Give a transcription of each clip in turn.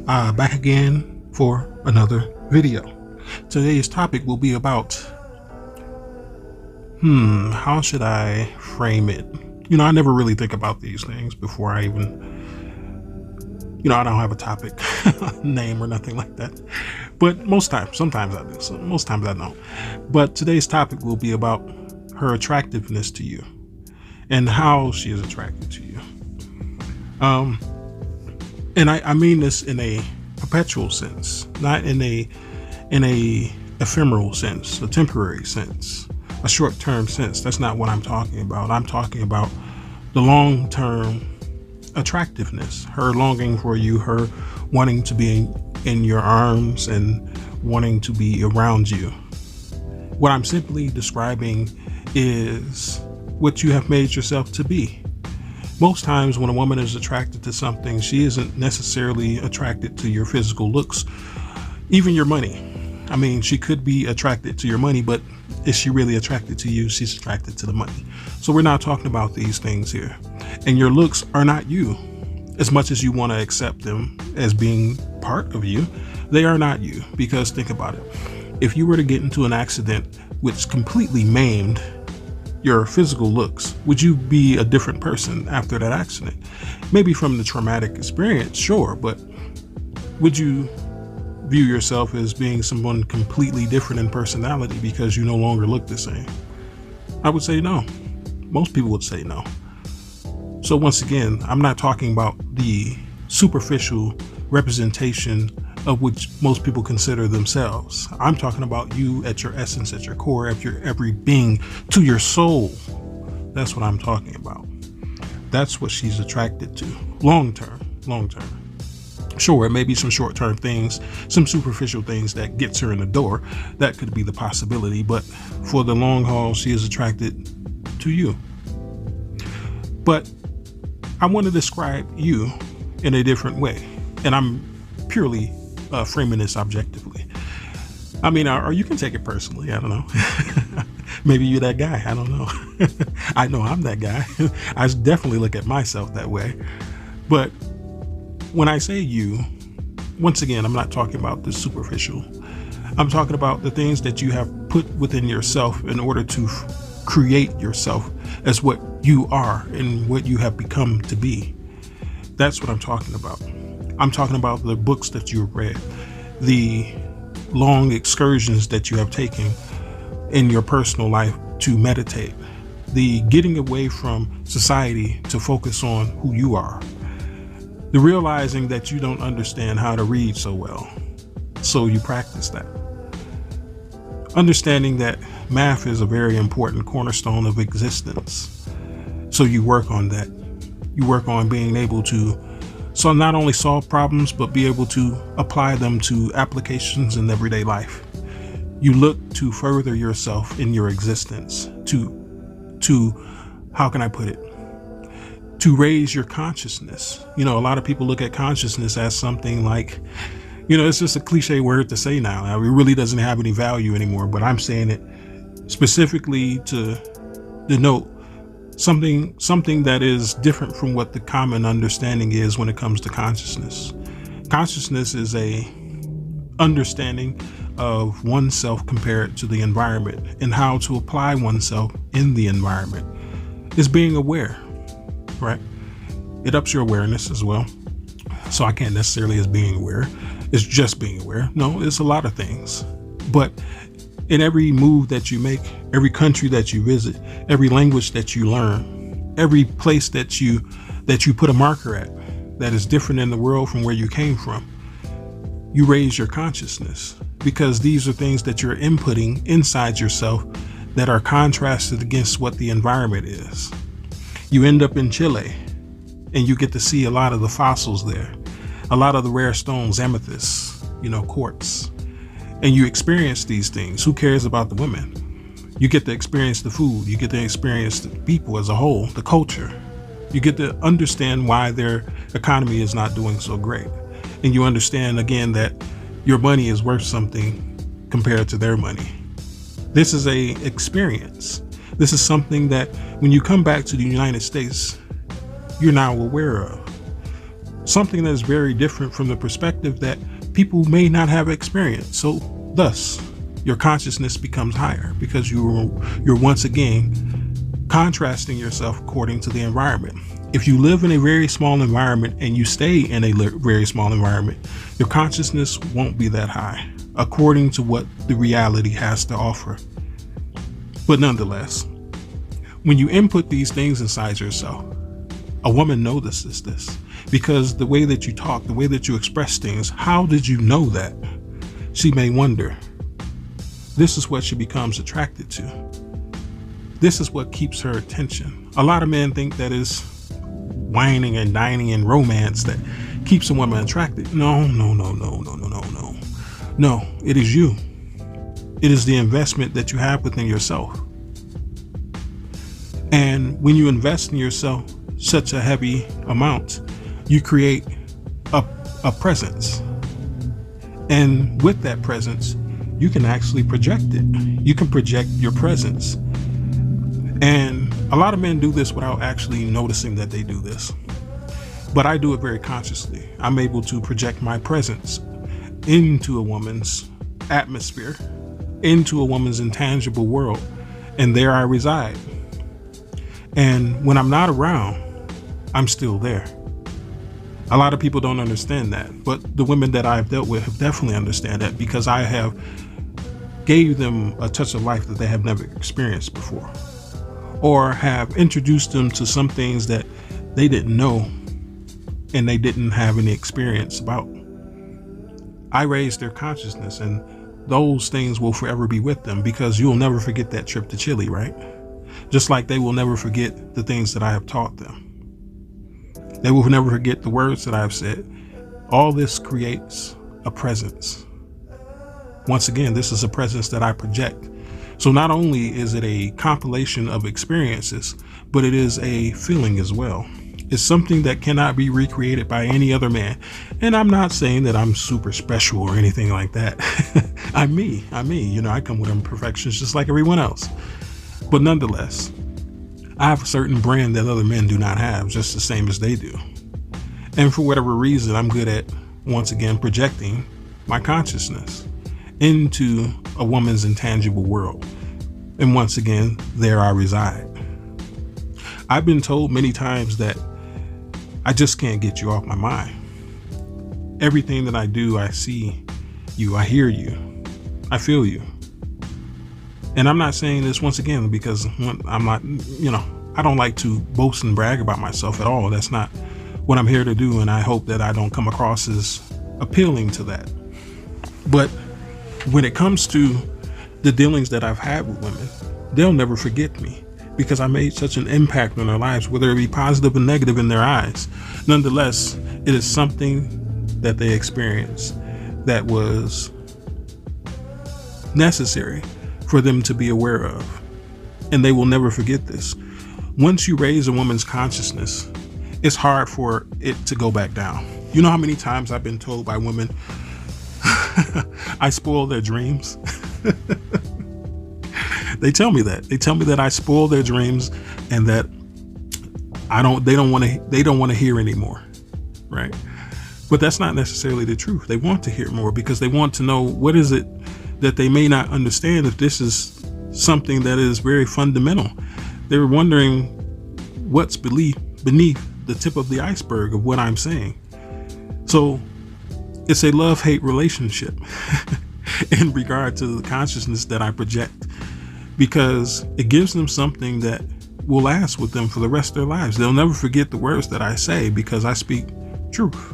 Back again for another video. Today's topic will be about, how should I frame it? I never really think about these things before I even, I don't have a topic name or nothing like that. But sometimes I do, so most times I don't. But today's topic will be about her attractiveness to you and how she is attracted to you. And I mean this in a perpetual sense, not in a ephemeral sense, a temporary sense, a short-term sense. That's not what I'm talking about. I'm talking about the long-term attractiveness, her longing for you, her wanting to be in your arms and wanting to be around you. What I'm simply describing is what you have made yourself to be. Most times when a woman is attracted to something, she isn't necessarily attracted to your physical looks, even your money. I mean, she could be attracted to your money, but is she really attracted to you? She's attracted to the money. So we're not talking about these things here. And your looks are not you. As much as you want to accept them as being part of you, they are not you. Because think about it. If you were to get into an accident which completely maimed your physical looks, would you be a different person after that accident? Maybe from the traumatic experience, sure, but would you view yourself as being someone completely different in personality because you no longer look the same? I would say no. Most people would say no. So once again, I'm not talking about the superficial representation of which most people consider themselves. I'm talking about you at your essence, at your core, at your every being, to your soul. That's what I'm talking about. That's what she's attracted to. Long term. Sure, it may be some short-term things, some superficial things that gets her in the door. That could be the possibility, but for the long haul, she is attracted to you. But I want to describe you in a different way, and I'm purely framing this objectively. I mean, or you can take it personally. I don't know. Maybe you're that guy. I don't know. I know I'm that guy. I definitely look at myself that way. But when I say you, once again, I'm not talking about the superficial. I'm talking about the things that you have put within yourself in order to create yourself as what you are and what you have become to be. That's what I'm talking about. I'm talking about the books that you've read, the long excursions that you have taken in your personal life to meditate, the getting away from society to focus on who you are, the realizing that you don't understand how to read so well, so you practice that. Understanding that math is a very important cornerstone of existence, so you work on that. You work on being able to not only solve problems, but be able to apply them to applications in everyday life. You look to further yourself in your existence, to how can I put it? To raise your consciousness. A lot of people look at consciousness as something like, it's just a cliche word to say now. It really doesn't have any value anymore, but I'm saying it specifically to denote something that is different from what the common understanding is when it comes to consciousness. Consciousness is a understanding of oneself compared to the environment and how to apply oneself in the environment. It's being aware, right? It ups your awareness as well. So I can't necessarily as being aware. It's just being aware. No, it's a lot of things. But in every move that you make, every country that you visit, every language that you learn, every place that you put a marker at that is different in the world from where you came from, you raise your consciousness, because these are things that you're inputting inside yourself that are contrasted against what the environment is. You end up in Chile and you get to see a lot of the fossils there, a lot of the rare stones, amethysts, quartz. And you experience these things. Who cares about the women? You get to experience the food. You get to experience the people as a whole, the culture. You get to understand why their economy is not doing so great. And you understand again that your money is worth something compared to their money. This is a experience. This is something that when you come back to the United States, you're now aware of. something that is very different from the perspective that people may not have experienced. So thus, your consciousness becomes higher because you're once again contrasting yourself according to the environment. If you live in a very small environment and you stay in a very small environment, your consciousness won't be that high according to what the reality has to offer. But nonetheless, when you input these things inside yourself, a woman notices this because the way that you talk, the way that you express things, how did you know that? She may wonder. This is what she becomes attracted to. This is what keeps her attention. A lot of men think that is whining and dining and romance that keeps a woman attracted. No. No, it is you. It is the investment that you have within yourself. And when you invest in yourself such a heavy amount, you create a presence. And with that presence, you can actually project it. You can project your presence. And a lot of men do this without actually noticing that they do this. But I do it very consciously. I'm able to project my presence into a woman's atmosphere, into a woman's intangible world, and there I reside. And when I'm not around, I'm still there. A lot of people don't understand that, but the women that I've dealt with have definitely understand that because I have gave them a touch of life that they have never experienced before, or have introduced them to some things that they didn't know and they didn't have any experience about. I raised their consciousness, and those things will forever be with them because you'll never forget that trip to Chile, right? Just like they will never forget the things that I have taught them. They will never forget the words that I've said. All this creates a presence. Once again, this is a presence that I project. So not only is it a compilation of experiences, but it is a feeling as well. It's something that cannot be recreated by any other man. And I'm not saying that I'm super special or anything like that. I'm me. I come with imperfections just like everyone else. But nonetheless, I have a certain brand that other men do not have, just the same as they do. And for whatever reason, I'm good at, once again, projecting my consciousness into a woman's intangible world. And once again, there I reside. I've been told many times that I just can't get you off my mind. Everything that I do, I see you, I hear you, I feel you. And I'm not saying this once again because I'm not, I don't like to boast and brag about myself at all. That's not what I'm here to do. And I hope that I don't come across as appealing to that. But when it comes to the dealings that I've had with women, they'll never forget me because I made such an impact on their lives, whether it be positive or negative in their eyes. Nonetheless, it is something that they experienced that was necessary for them to be aware of. And they will never forget this. Once you raise a woman's consciousness, it's hard for it to go back down. You know how many times I've been told by women, I spoil their dreams? They tell me that. They tell me that I spoil their dreams and that they don't want to hear anymore. Right? But that's not necessarily the truth. They want to hear more because they want to know what is it that they may not understand if this is something that is very fundamental. They're wondering what's beneath the tip of the iceberg of what I'm saying. So it's a love-hate relationship in regard to the consciousness that I project, because it gives them something that will last with them for the rest of their lives. They'll never forget the words that I say because I speak truth.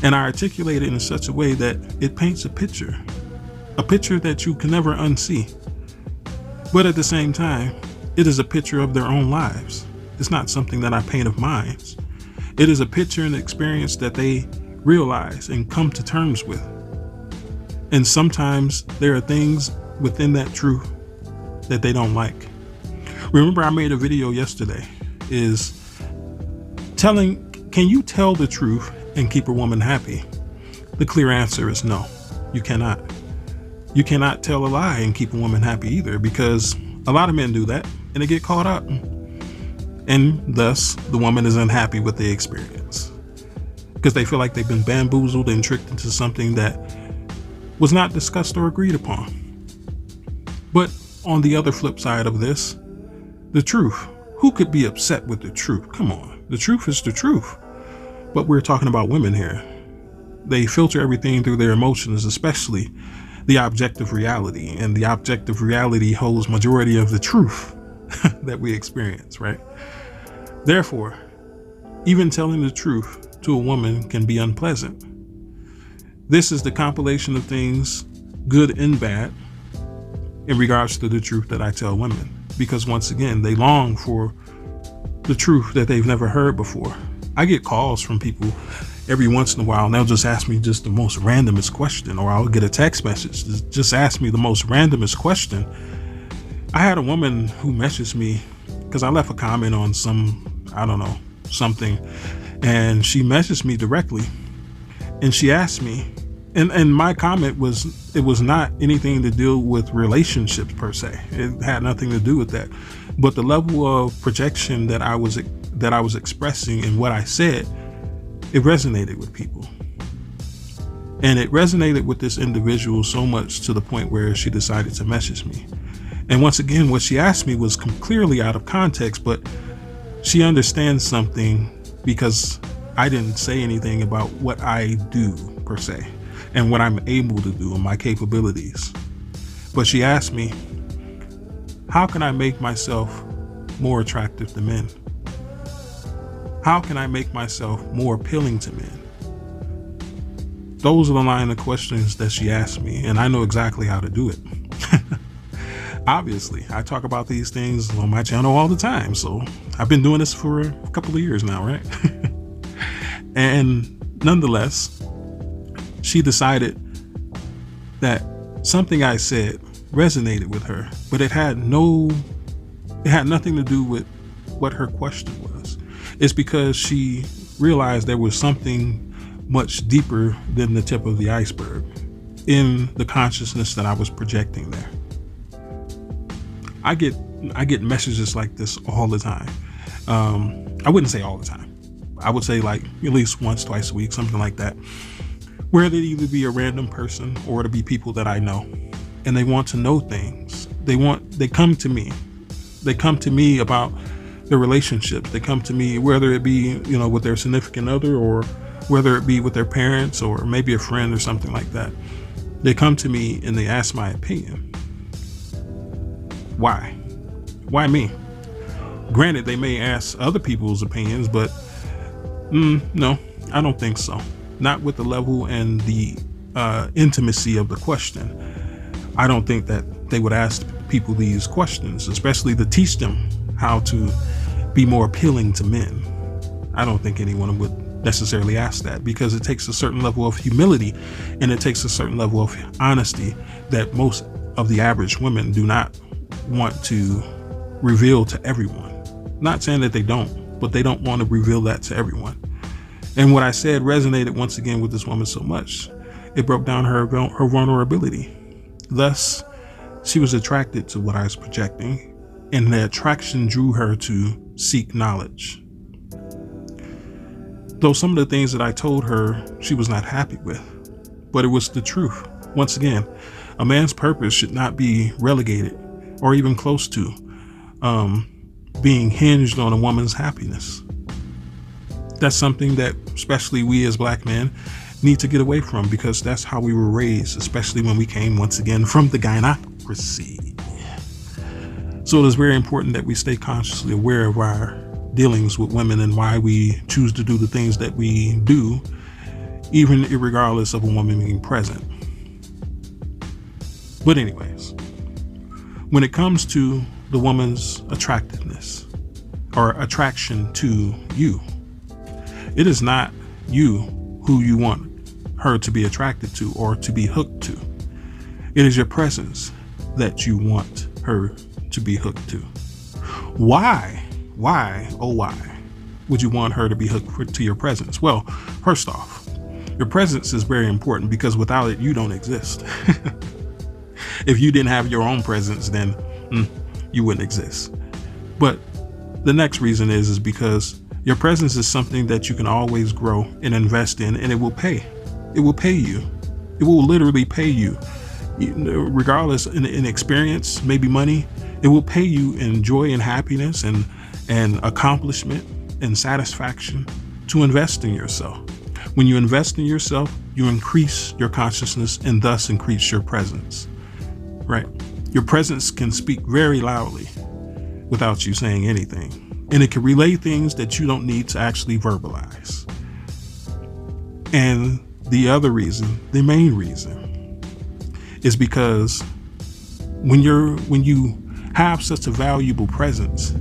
And I articulate it in such a way that it paints a picture that you can never unsee. But at the same time, it is a picture of their own lives. It's not something that I paint of mine. It is a picture and experience that they realize and come to terms with. And sometimes there are things within that truth that they don't like. Remember, I made a video yesterday can you tell the truth and keep a woman happy? The clear answer is no, you cannot. You cannot tell a lie and keep a woman happy either, because a lot of men do that and they get caught up. And thus the woman is unhappy with the experience. because they feel like they've been bamboozled and tricked into something that was not discussed or agreed upon. But on the other flip side of this, the truth. Who could be upset with the truth? Come on. The truth is the truth. But we're talking about women here. They filter everything through their emotions, especially the objective reality. And the objective reality holds majority of the truth that we experience, right? Therefore, even telling the truth to a woman can be unpleasant. This is the compilation of things, good and bad, in regards to the truth that I tell women. Because once again, they long for the truth that they've never heard before. I get calls from people every once in a while, and they'll just ask me just the most randomest question, or I'll get a text message to just ask me the most randomest question. I had a woman who messaged me because I left a comment on something, and she messaged me directly, and she asked me, and my comment was not anything to do with relationships per se. It had nothing to do with that, but the level of projection that I was expressing and what I said, it resonated with people. And it resonated with this individual so much to the point where she decided to message me. And once again, what she asked me was clearly out of context, but she understands something because I didn't say anything about what I do per se and what I'm able to do and my capabilities. But she asked me, how can I make myself more attractive to men? How can I make myself more appealing to men? Those are the line of questions that she asked me, and I know exactly how to do it. Obviously, I talk about these things on my channel all the time, so I've been doing this for a couple of years now, right? And nonetheless, she decided that something I said resonated with her, but it had nothing to do with what her question was. It's because she realized there was something much deeper than the tip of the iceberg in the consciousness that I was projecting there. I get messages like this all the time. I wouldn't say all the time. I would say like at least once, twice a week, something like that, where it'd either be a random person or to be people that I know, and they want to know things. They come to me. They come to me about their relationships. They come to me, whether it be, with their significant other, or whether it be with their parents, or maybe a friend or something like that. They come to me and they ask my opinion. Why? Why me? Granted, they may ask other people's opinions, but no, I don't think so. Not with the level and the intimacy of the question. I don't think that they would ask people these questions, especially to teach them how to be more appealing to men. I don't think anyone would necessarily ask that, because it takes a certain level of humility and it takes a certain level of honesty that most of the average women do not want to reveal to everyone. Not saying that they don't, but they don't want to reveal that to everyone. And what I said resonated once again with this woman so much. It broke down her vulnerability. Thus, she was attracted to what I was projecting, and the attraction drew her to seek knowledge. Though some of the things that I told her, she was not happy with, but it was the truth. Once again, a man's purpose should not be relegated or even close to being hinged on a woman's happiness. That's something that especially we as black men need to get away from, because that's how we were raised, especially when we came once again from the gynocracy. So it is very important that we stay consciously aware of our dealings with women and why we choose to do the things that we do, even irregardless of a woman being present. But anyways, when it comes to the woman's attractiveness or attraction to you, it is not you who you want her to be attracted to or to be hooked to. It is your presence that you want her to be hooked to. Why would you want her to be hooked to your presence? Well, first off, your presence is very important, because without it, you don't exist. If you didn't have your own presence, then you wouldn't exist. But the next reason is because Your presence is something that you can always grow and invest in, and it will pay. It will pay you. It will literally pay you. Regardless in experience, maybe money, it will pay you in joy and happiness and accomplishment and satisfaction to invest in yourself. When you invest in yourself, you increase your consciousness and thus increase your presence, right? Your presence can speak very loudly without you saying anything. And it can relay things that you don't need to actually verbalize. And the other reason, the main reason, is because when you have such a valuable presence,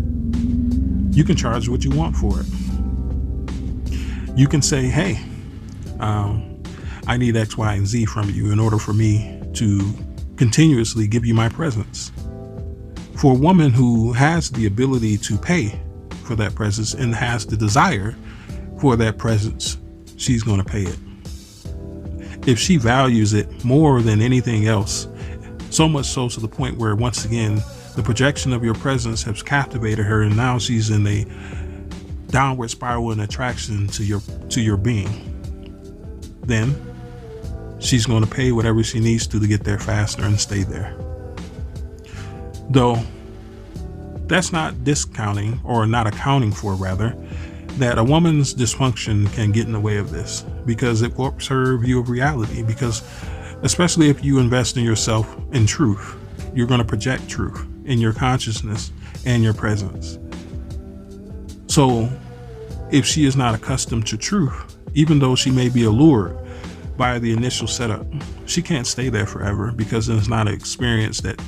you can charge what you want for it. You can say, hey, I need X, Y, and Z from you in order for me to continuously give you my presence. For a woman who has the ability to pay for that presence and has the desire for that presence, she's going to pay it. If she values it more than anything else, so much so to the point where, once again, the projection of your presence has captivated her, and now she's in a downward spiral and attraction to your being, then she's going to pay whatever she needs to get there faster and stay there. Though that's not discounting, or not accounting for, rather, that a woman's dysfunction can get in the way of this, because it warps her view of reality. Because especially if you invest in yourself in truth, you're going to project truth in your consciousness and your presence. So if she is not accustomed to truth, even though she may be allured by the initial setup, she can't stay there forever, because it's not an experience that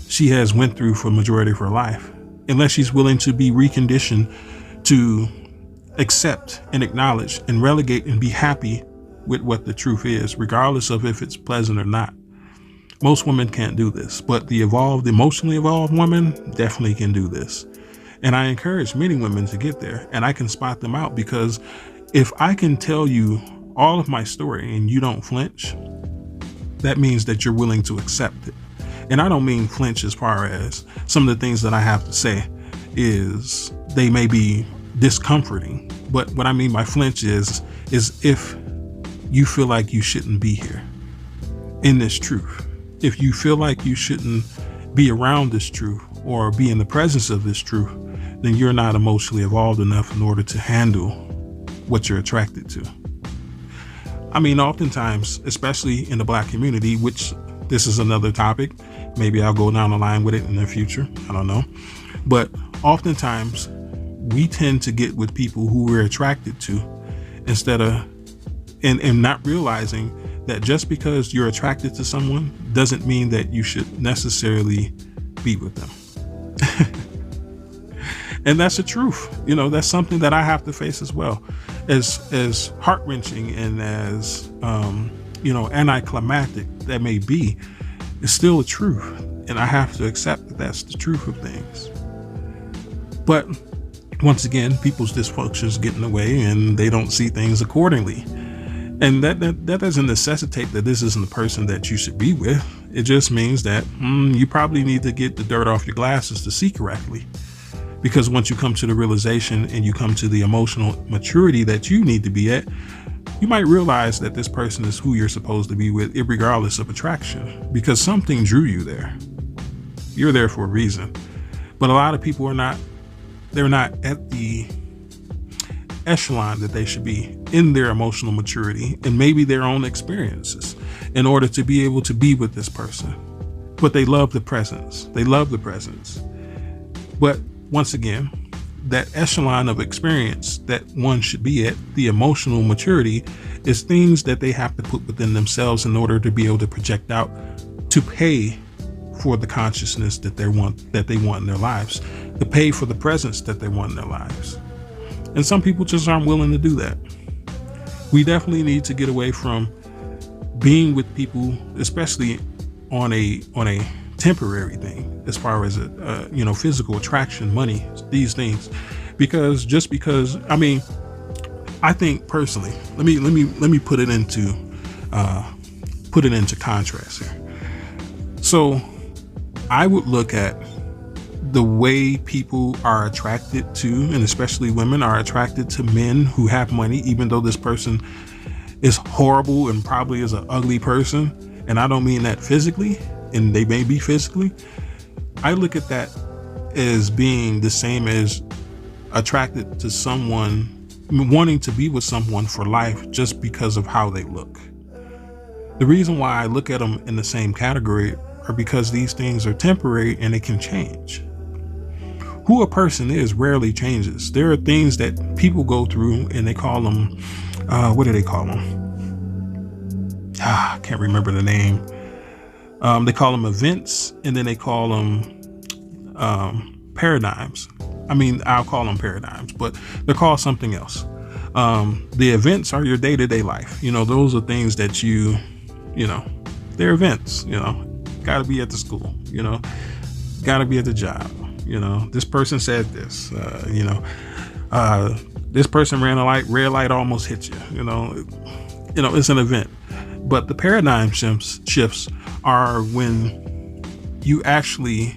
she has went through for the majority of her life, unless she's willing to be reconditioned to accept and acknowledge and relegate and be happy with what the truth is, regardless of if it's pleasant or not. Most women can't do this, but the emotionally evolved woman definitely can do this. And I encourage many women to get there, and I can spot them out, because if I can tell you all of my story and you don't flinch, that means that you're willing to accept it. And I don't mean flinch as far as some of the things that I have to say is they may be discomforting, but what I mean by flinch is if you feel like you shouldn't be here in this truth, if you feel like you shouldn't be around this truth or be in the presence of this truth, then you're not emotionally evolved enough in order to handle what you're attracted to. I mean, oftentimes, especially in the Black community, which this is another topic, maybe I'll go down the line with it in the future, I don't know, but oftentimes we tend to get with people who we're attracted to, instead of and not realizing that just because you're attracted to someone doesn't mean that you should necessarily be with them. And that's the truth. That's something that I have to face as well. As heart-wrenching and as anticlimactic that may be, it's still the truth, and I have to accept that that's the truth of things. But once again, people's dysfunctions get in the way, and they don't see things accordingly. And that doesn't necessitate that this isn't the person that you should be with. It just means that you probably need to get the dirt off your glasses to see correctly. Because once you come to the realization and you come to the emotional maturity that you need to be at, you might realize that this person is who you're supposed to be with, regardless of attraction, because something drew you there. You're there for a reason. But a lot of people they're not at the echelon that they should be in their emotional maturity and maybe their own experiences in order to be able to be with this person. But they love the presence. But once again, that echelon of experience that one should be at, the emotional maturity, is things that they have to put within themselves in order to be able to project out, to pay for the consciousness that they want in their lives, to pay for the presence that they want in their lives. And some people just aren't willing to do that. We definitely need to get away from being with people, especially on a temporary thing, as far as physical attraction, money, these things, because I think personally, let me put it into contrast here. So I would look at the way people are attracted to, and especially women are attracted to men who have money, even though this person is horrible and probably is an ugly person. And I don't mean that physically, and they may be physically. I look at that as being the same as attracted to someone, wanting to be with someone for life just because of how they look. The reason why I look at them in the same category are because these things are temporary and it can change. Who a person is rarely changes. There are things that people go through and they call them, what do they call them? I can't remember the name. They call them events, and then they call them paradigms. I mean, I'll call them paradigms, but they're called something else. The events are your day-to-day life. Those are things that they're events. Got to be at the school, got to be at the job. This person said this, this person ran a red light, almost hit you. It's an event. But the paradigm shifts are when you actually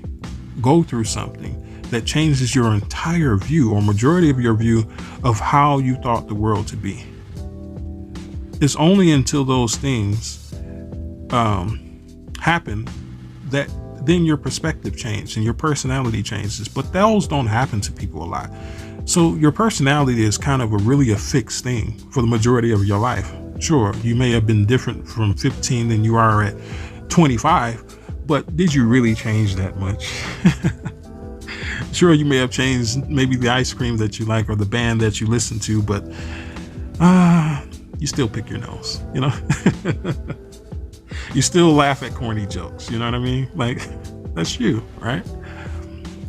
go through something that changes your entire view, or majority of your view, of how you thought the world to be. It's only until those things happen that then your perspective changes and your personality changes. But those don't happen to people a lot. So your personality is kind of a fixed thing for the majority of your life. Sure, you may have been different from 15 than you are at 25, but did you really change that much? Sure, you may have changed maybe the ice cream that you like or the band that you listen to, but you still pick your nose, You still laugh at corny jokes, you know what I mean? Like, that's you, right?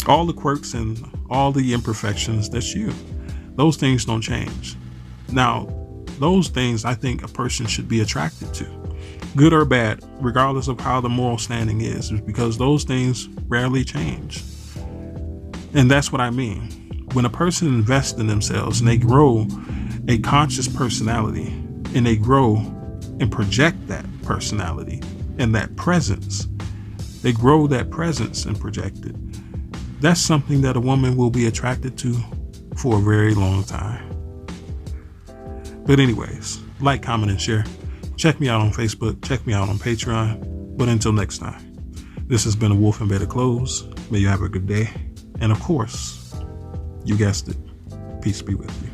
All the quirks and all the imperfections, that's you. Those things don't change. Now, those things I think a person should be attracted to, good or bad, regardless of how the moral standing is because those things rarely change. And that's what I mean. When a person invests in themselves and they grow a conscious personality and they grow and project that personality and that presence, they grow that presence and project it. That's something that a woman will be attracted to for a very long time. But anyways, like, comment, and share. Check me out on Facebook. Check me out on Patreon. But until next time, this has been A Wolf in Better Clothes. May you have a good day. And of course, you guessed it, peace be with you.